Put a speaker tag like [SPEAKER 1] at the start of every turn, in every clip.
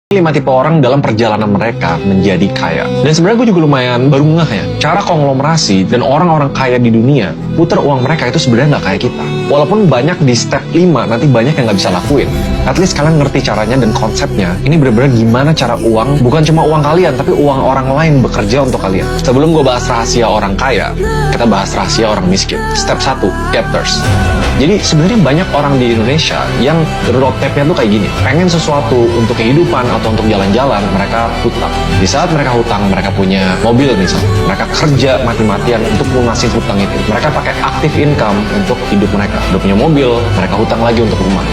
[SPEAKER 1] 5 tipe orang dalam perjalanan mereka menjadi kaya. Dan sebenarnya gue juga lumayan baru ngeh ya, cara konglomerasi dan orang-orang kaya di dunia putar uang mereka itu sebenarnya nggak kayak kita. Walaupun banyak di step 5 nanti banyak yang nggak bisa lakuin, at least kalian ngerti caranya dan konsepnya. Ini bener-bener gimana cara uang, bukan cuma uang kalian tapi uang orang lain bekerja untuk kalian. Sebelum gue bahas rahasia orang kaya, kita bahas rahasia orang miskin. Step 1, debtors. Jadi sebenarnya banyak orang di Indonesia yang roadmapnya tuh kayak gini, pengen sesuatu untuk kehidupan atau untuk jalan-jalan, mereka hutang. Di saat mereka hutang, mereka punya mobil misalnya, mereka kerja mati-matian untuk lunasin hutang itu. Mereka pakai active income untuk hidup mereka. Udah punya mobil, mereka hutang lagi untuk rumah,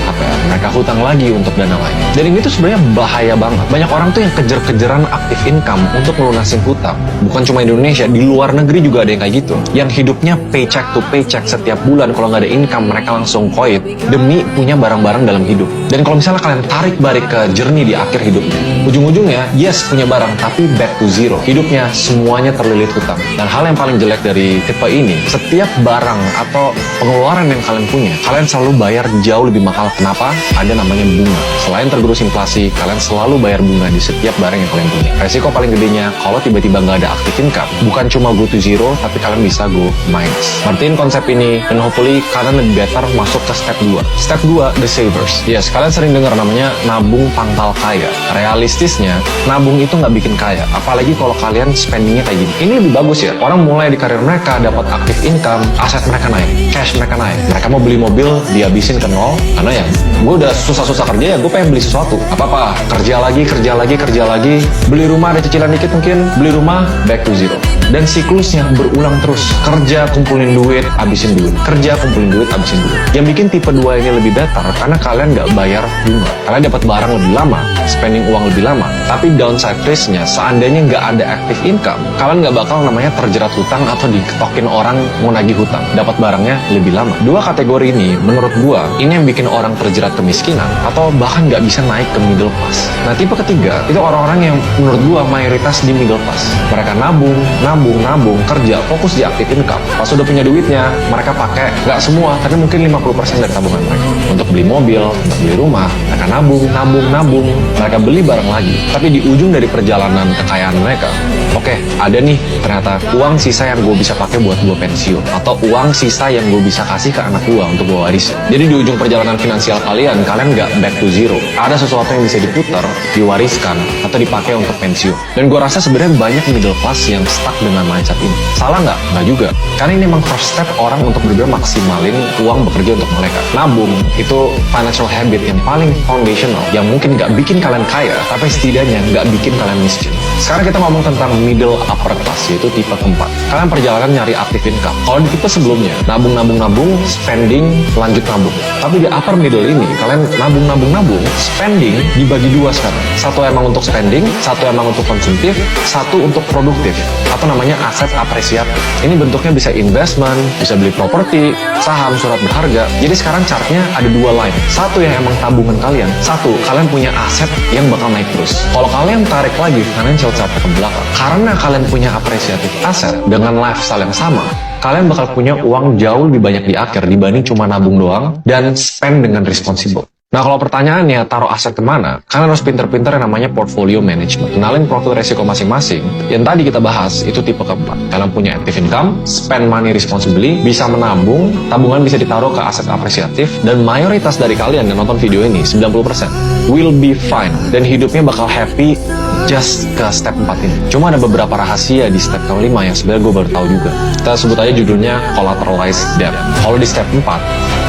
[SPEAKER 1] mereka hutang lagi untuk dana lain. Dan ini tuh sebenarnya bahaya banget. Banyak orang tuh yang kejar-kejaran active income untuk melunasin hutang. Bukan cuma Indonesia, di luar negeri juga ada yang kayak gitu. Yang hidupnya paycheck to paycheck setiap bulan, kalau nggak ada income mereka langsung koit demi punya barang-barang dalam hidup. Dan kalau misalnya kalian tarik balik ke journey di akhir hidupnya, ujung-ujungnya yes punya barang tapi back to zero. Hidupnya semuanya terlilit hutang. Dan hal yang paling jelek dari tipe ini, setiap barang atau pengeluaran yang kalian punya, kalian selalu bayar jauh lebih mahal. Kenapa? Ada namanya bunga. Selain tergerus inflasi, kalian selalu bayar bunga di setiap barang yang kalian punya. Resiko paling gedenya kalau tiba-tiba nggak ada active income, bukan cuma go to zero, tapi kalian bisa go minus. Ngertiin konsep ini, dan hopefully kalian lebih better masuk ke step 2. Step 2, the savers. Yes, kalian sering dengar namanya nabung pangkal kaya. Realistisnya, nabung itu nggak bikin kaya. Apalagi kalau kalian spendingnya kayak gini. Ini lebih bagus ya. Orang mulai di karir mereka, dapat active income, aset mereka naik, cash mereka naik. Mereka mau beli mobil, dihabisin ke nol. Karena ya, gue udah susah-susah kerja ya, gue pengen beli sesuatu. Apa-apa, kerja lagi. Beli rumah, ada cicilan dikit mungkin. Beli rumah, back to zero. Dan siklusnya berulang terus. Kerja, kumpulin duit, habisin duit. Kerja, kumpulin duit, habisin duit. Yang bikin tipe 2 ini lebih datar, karena kalian nggak bayar bunga. Kalian dapat barang lebih lama, spending uang lebih lama. Tapi downside risk-nya, seandainya nggak ada active income, kalian nggak bakal namanya terjerat hutang atau diketokin orang mau nagih hutang. Dapat barangnya lebih lama. Dua kategori ini, menurut gua, ini yang bikin orang terjerat kemiskinan atau bahkan nggak bisa naik ke middle class. Nah, tipe ketiga, itu orang-orang yang menurut gua mayoritas di middle class. Mereka nabung, kerja, fokus di active income. Pas udah punya duitnya, mereka pakai, nggak semua, tapi mungkin 50% dari tabungan mereka. Untuk beli mobil, untuk beli rumah, mereka nabung. Mereka beli barang lagi. Tapi di ujung dari perjalanan kekayaan mereka, oke, ada nih ternyata uang sisa yang gue bisa pakai buat gue pensiun. Atau uang sisa yang gue bisa kasih ke anak gue untuk gue warisin. Jadi di ujung perjalanan finansial kalian nggak back to zero. Ada sesuatu yang bisa diputar, diwariskan, atau dipakai untuk pensiun. Dan gue rasa sebenarnya banyak middle class yang stuck dengan mindset ini. Salah nggak? Nggak juga. Karena ini memang first step orang untuk benar-benar maksimalin uang bekerja untuk mereka. Nabung itu financial habit yang paling foundational, yang mungkin nggak bikin kalian kaya, tapi setidaknya nggak bikin kalian miskin. Sekarang kita ngomong tentang middle upper class, yaitu tipe keempat. Kalian perjalanan nyari active income. Kalau di tipe sebelumnya, nabung, spending, lanjut nabung. Tapi di upper middle ini, kalian nabung, spending dibagi dua sekarang. Satu emang untuk spending, satu emang untuk konsumtif, satu untuk produktif, atau namanya aset apresiatif. Ini bentuknya bisa investment, bisa beli properti, saham, surat berharga. Jadi sekarang chartnya ada dua line. Satu yang emang tabungan kalian, satu kalian punya aset yang bakal naik terus. Kalau kalian tarik lagi financial chart ke belakang, karena kalian punya apresiatif aset dengan lifestyle yang sama, kalian bakal punya uang jauh lebih banyak di akhir dibanding cuma nabung doang dan spend dengan responsible. Nah, kalau pertanyaannya taruh aset kemana, kalian harus pinter-pinter yang namanya portfolio management. Kenalin profil resiko masing-masing. Yang tadi kita bahas, itu tipe keempat. Kalian punya active income, spend money responsibly, bisa menabung, tabungan bisa ditaruh ke aset apresiatif, dan mayoritas dari kalian yang nonton video ini, 90%, will be fine. Dan hidupnya bakal happy just ke step 4 ini. Cuma ada beberapa rahasia di step kelima yang sebenarnya gue baru tahu juga. Kita sebut aja judulnya collateralized debt. Kalau di step 4,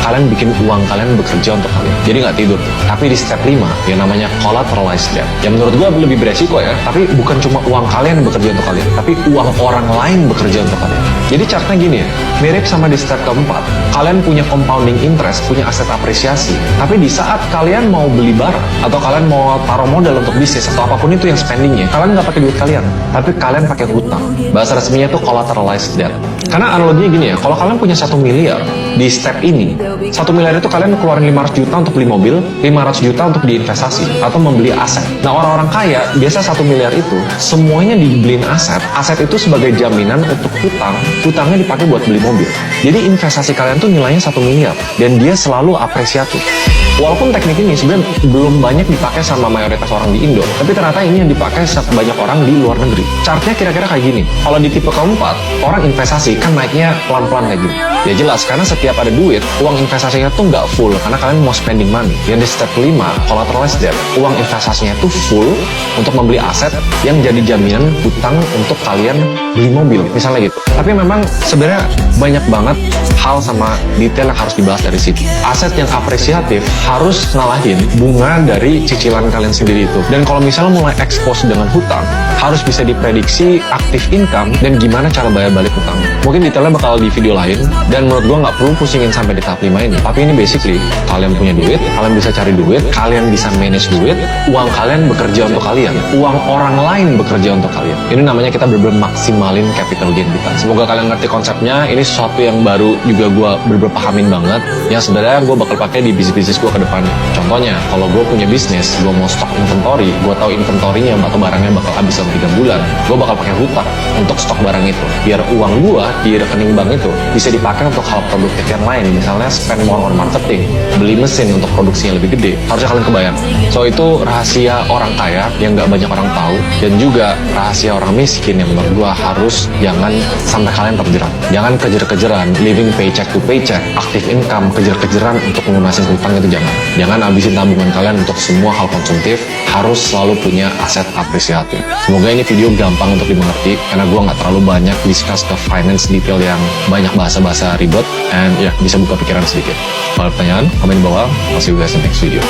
[SPEAKER 1] kalian bikin uang kalian bekerja untuk kalian. Jadi nggak tidur. Tapi di step 5, yang namanya collateralized debt, yang menurut gue lebih beresiko ya. Tapi bukan cuma uang kalian yang bekerja untuk kalian, tapi uang orang lain bekerja untuk kalian. Jadi chartnya gini ya, mirip sama di step keempat. Kalian punya compounding interest, punya aset apresiasi. Tapi di saat kalian mau beli barang, atau kalian mau taruh modal untuk bisnis, atau apapun itu yang spendingnya, kalian nggak pakai duit kalian, tapi kalian pakai hutang. Bahasa resminya itu collateralized debt. Karena analoginya gini ya, kalau kalian punya 1 miliar di step ini, 1 miliar itu kalian keluarin 500 juta untuk beli mobil, 500 juta untuk diinvestasi atau membeli aset. Nah, orang-orang kaya biasa 1 miliar itu semuanya dibeliin aset. Aset itu sebagai jaminan untuk hutang. Hutangnya dipakai buat beli mobil. Jadi investasi kalian tuh nilainya 1 miliar dan dia selalu apresiatif. Walaupun teknik ini sebenarnya belum banyak dipakai sama mayoritas orang di Indo, tapi ternyata ini yang dipakai banyak orang di luar negeri. Chartnya kira-kira kayak gini. Kalau di tipe keempat, orang investasi kan naiknya pelan-pelan kayak gini. Ya jelas, karena setiap ada duit, uang investasinya tuh nggak full, karena kalian mau spending money. Yang di step 5, collateralized debt, uang investasinya tuh full untuk membeli aset yang jadi jaminan hutang untuk kalian beli mobil, misalnya gitu. Tapi memang sebenarnya banyak banget hal sama detail yang harus dibahas dari situ. Aset yang apresiatif harus ngalahin bunga dari cicilan kalian sendiri itu. Dan kalau misalnya mulai expose dengan hutang, harus bisa diprediksi aktif income dan gimana cara bayar balik hutang. Mungkin detailnya bakal di video lain, dan menurut gue nggak perlu pusingin sampai di tahap 5 ini. Tapi ini basically, kalian punya duit, kalian bisa cari duit, kalian bisa manage duit, uang kalian bekerja untuk kalian, uang orang lain bekerja untuk kalian. Ini namanya kita bener-bener maksimalin capital gain kita. Semoga kalian ngerti konsepnya. Ini sesuatu yang baru juga gue bener-bener pahamin banget, yang sebenarnya gue bakal pakai di bisnis-bisnis gue ke depan. Contohnya, kalau gue punya bisnis, gue mau stok inventory, gue tahu inventorynya atau barangnya bakal habis dalam 3 bulan, gue bakal pakai hutang untuk stok barang itu, biar uang gue di rekening bank itu bisa dipakai untuk hal produktif yang lain, misalnya spend more on marketing, beli mesin untuk produksi yang lebih gede. Harusnya kalian kebayang. So itu rahasia orang kaya yang nggak banyak orang tahu, dan juga rahasia orang miskin yang menurut gue harus jangan sampai kalian terjerat. Jangan kejar-kejaran living paycheck to paycheck, active income, kejar-kejaran untuk melunasin hutang itu jangan. Jangan habisin tabungan kalian untuk semua hal konsumtif, harus selalu punya aset apresiatif. Semoga ini video gampang untuk dimengerti, karena gue nggak terlalu banyak discuss ke finance detail yang banyak bahasa-bahasa ribet, and ya bisa buka pikiran sedikit. Kalau ada pertanyaan, komen di bawah. I'll see you guys in the next video.